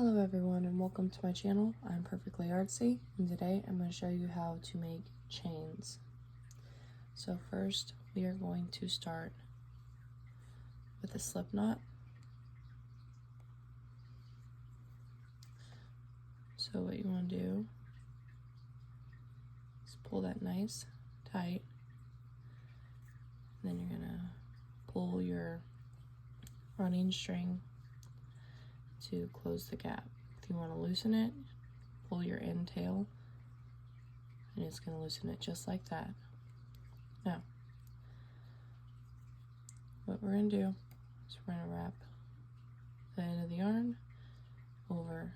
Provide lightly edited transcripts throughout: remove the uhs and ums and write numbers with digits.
Hello everyone and welcome to my channel. I'm Perfectly Artsy and today I'm going to show you how to make chains. So first we are going to start with a slip knot. So what you want to do is pull that nice tight, and then you're going to pull your running string to close the gap. If you want to loosen it, pull your end tail and it's going to loosen it just like that. Now, what we're going to do is we're going to wrap the end of the yarn over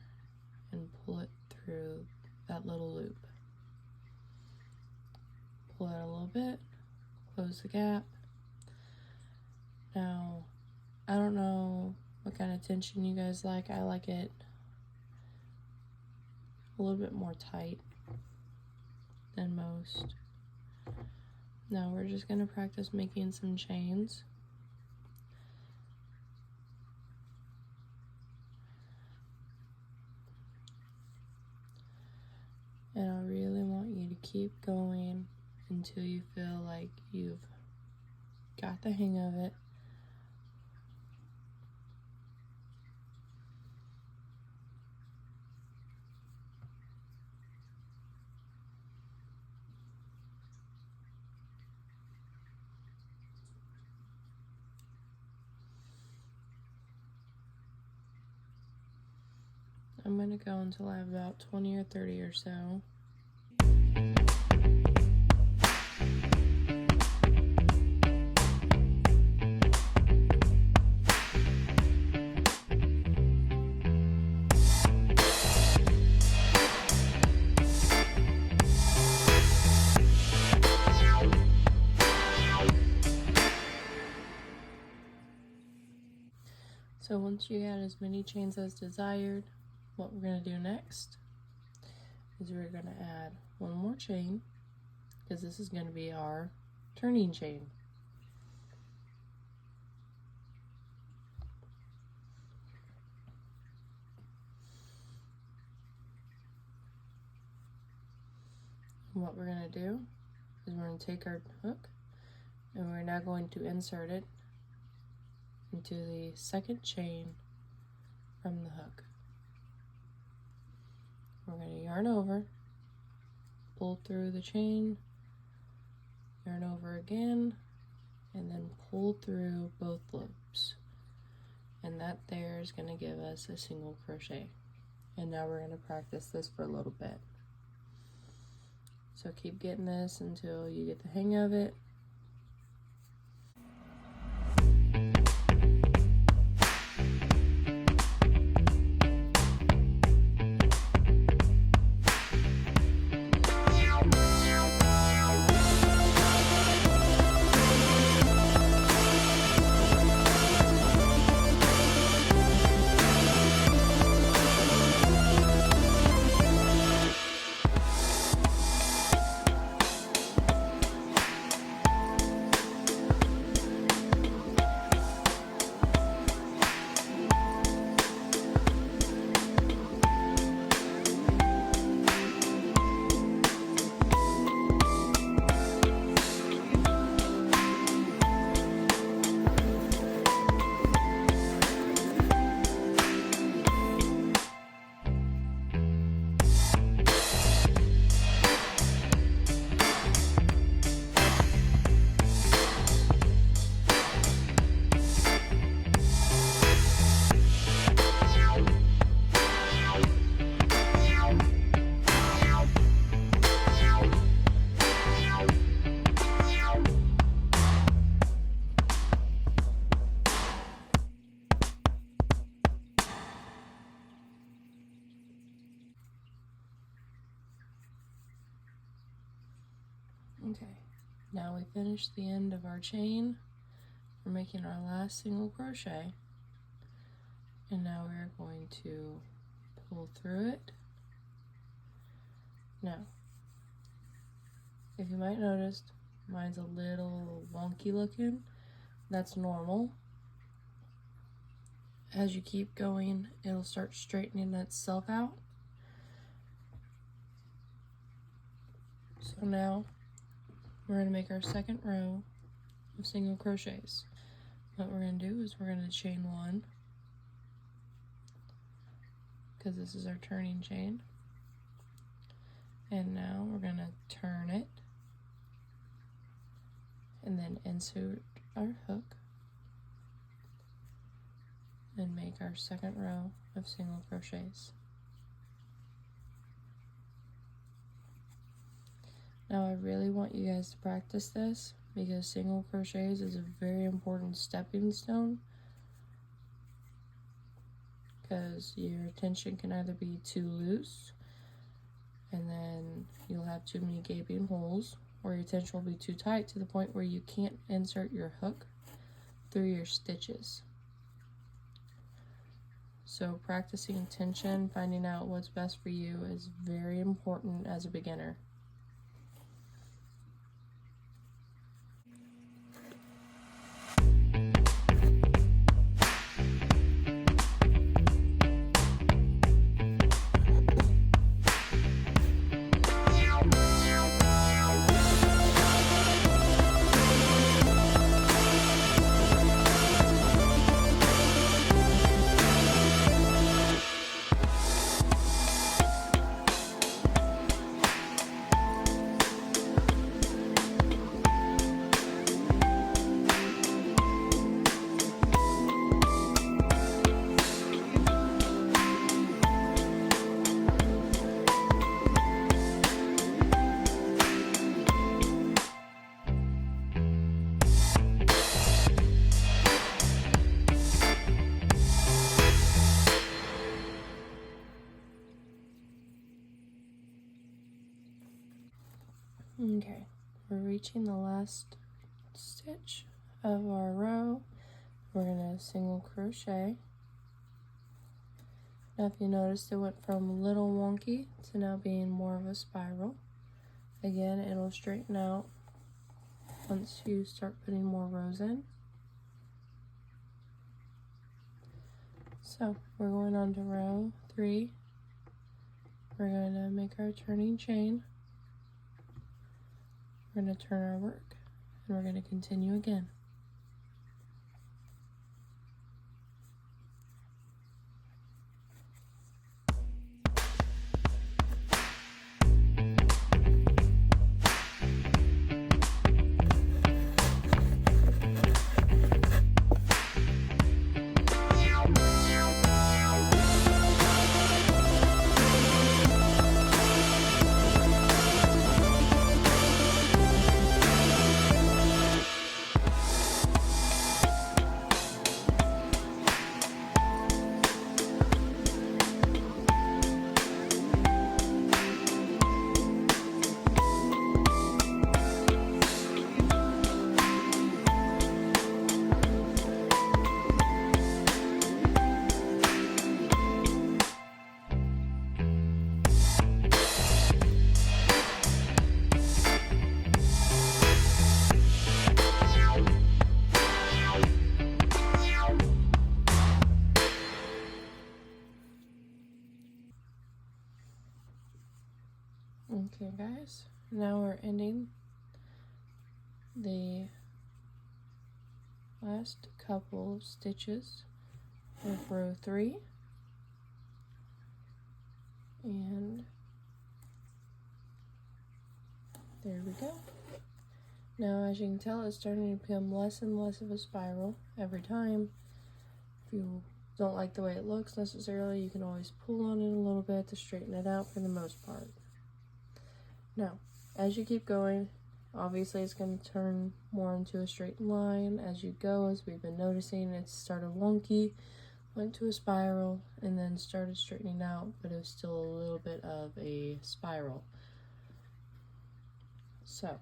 and pull it through that little loop. Pull it a little bit, close the gap. Now, I don't know what kind of tension you guys like. I like it a little bit more tight than most. Now we're just going to practice making some chains. And I really want you to keep going until you feel like you've got the hang of it. I'm going to go until I have about 20 or 30 or so. So once you got as many chains as desired, what we're going to do next is we're going to add one more chain, because this is going to be our turning chain. And what we're going to do is we're going to take our hook and we're now going to insert it into the second chain from the hook. We're going to yarn over, pull through the chain, yarn over again, and then pull through both loops. And that there is going to give us a single crochet. And now we're going to practice this for a little bit. So keep getting this until you get the hang of it. Okay, now we finished the end of our chain. We're making our last single crochet, and now we're going to pull through it. Now, if you might notice, mine's a little wonky looking. That's normal. as you keep going, it'll start straightening itself out. So now we're going to make our second row of single crochets. What we're going to do is we're going to chain one, because this is our turning chain. And now we're going to turn it and then insert our hook and make our second row of single crochets. Now I really want you guys to practice this because single crochets is a very important stepping stone, because your tension can either be too loose and then you'll have too many gaping holes, or your tension will be too tight to the point where you can't insert your hook through your stitches. So practicing tension, finding out what's best for you is very important as a beginner. Okay, we're reaching the last stitch of our row. We're going to single crochet. Now if you noticed, it went from a little wonky to now being more of a spiral. Again, it'll straighten out once you start putting more rows in. So we're going on to row 3. We're going to make our turning chain. We're going to turn our work, and we're going to continue again. Okay guys, now we're ending the last couple of stitches of row 3, and there we go. Now as you can tell, it's starting to become less and less of a spiral every time. If you don't like the way it looks necessarily, you can always pull on it a little bit to straighten it out for the most part. Now, as you keep going, obviously it's going to turn more into a straight line as you go. As we've been noticing, it started wonky, went to a spiral, and then started straightening out, but it was still a little bit of a spiral. So,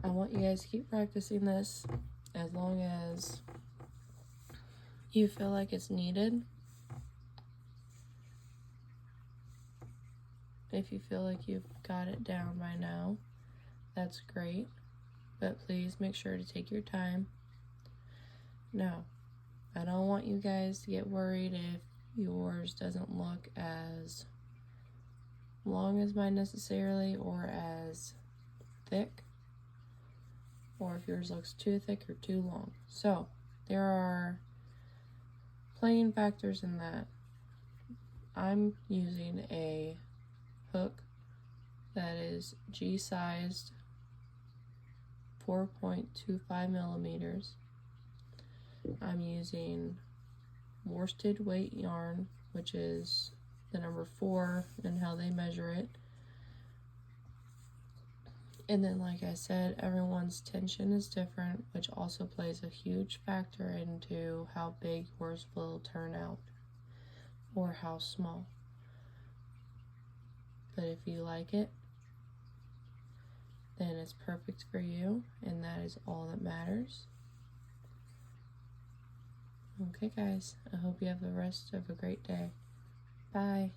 I want you guys to keep practicing this as long as you feel like it's needed. If you feel like you've got it down by now, that's great, but please make sure to take your time. Now, I don't want you guys to get worried if yours doesn't look as long as mine necessarily, or as thick, or if yours looks too thick or too long. So there are playing factors in that. I'm using a hook that is G-sized, 4.25 millimeters. I'm using worsted weight yarn, which is the number 4 and how they measure it. And then, like I said, everyone's tension is different, which also plays a huge factor into how big yours will turn out or how small. But if you like it, then it's perfect for you, and that is all that matters. Okay, guys, I hope you have the rest of a great day. Bye.